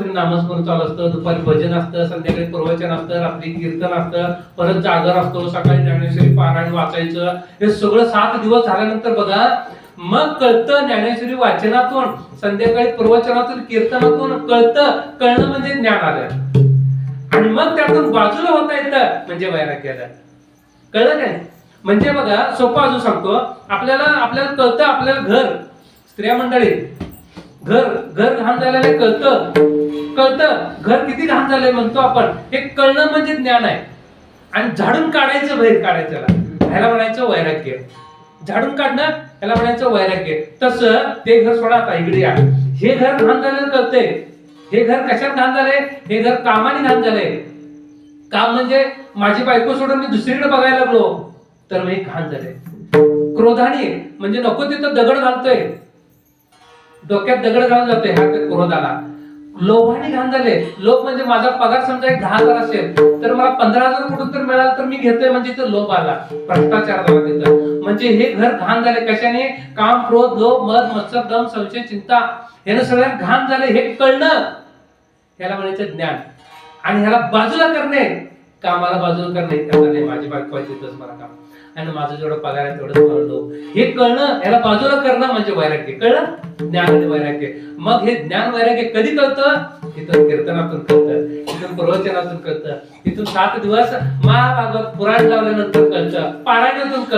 रात्री नामस्मरण चालू असतं, दुपारी भजन असतं, संध्याकाळी प्रवचन असतं, रात्री कीर्तन असतं, परत जागर असतो, सकाळी ज्ञानेश्वरी पारायण वाचायचं. हे सगळं 7 दिवस झाल्यानंतर बघा मग कळतं, ज्ञानेश्वरी वाचनातून, संध्याकाळी प्रवचनातून, कीर्तनातून कळणं म्हणजे ज्ञान आलं. आणि मग त्यातून बाजूला होता येतं म्हणजे वैराग्य आलं. कळलं काय? म्हणजे बघा सोपं अजून सांगतो, आपल्याला कळतं, आपल्याला स्त्रिया मंडळी घर घाण झालेलं कळतं घर किती घाण झालंय म्हणतो आपण, हे कळणं म्हणजे ज्ञान आहे. आणि झाडून काढायचं, बाहेर काढायचं, ह्याला म्हणायचं वैराग्य. झाडून काढणं ह्याला म्हणायचं वैराग्य. तसं ते घर सोडा, आता इकडे या. हे घर घाण झालेलं कळतंय, हे घर कशात घाण झालंय, हे घर कामाने घाण झालंय. काम म्हणजे माझी बायको सोडून मी दुसरीकडे बघायला लागलो तर मी घाण झाले. क्रोधाने म्हणजे नको तिथं दगड घालतोय, डोक्यात दगड घालून जातोय, हा क्रोध आला. लोभाने घाण झाले. लोभ म्हणजे माझा पगार समजा 10,000 असेल तर मला 15,000 कुठून तर मिळालं तर मी घेतोय, म्हणजे इथं लोभ आला, भ्रष्टाचार झाला तिथं. म्हणजे हे घर घाण झाले कशाने? काम, क्रोध, लोभ, मद, मत्सर, दम, संशय, चिंता, यानं सगळ्यात घाण झाले. हे कळणं ह्याला म्हणायचं ज्ञान. आणि ह्याला बाजूला करणे, कामाला बाजूला करणे, त्याला नाही माझी बायको आहे तिथंच मला काम, आणि माझं जेवढं पगार आहे तेवढंच मला लोभ, हे कळणं, ह्याला बाजूला करणं म्हणजे वैराग्य. कळलं? ज्ञान आणि वैराग्य. मग हे ज्ञान वैराग्य कधी कळतं? इथून कीर्तनातून कळतं, इथून प्रवचनातून कळतं, इथून 7 दिवस महाभागवत पुराण लावल्यानंतर कळतं, पारायणातून कळतं.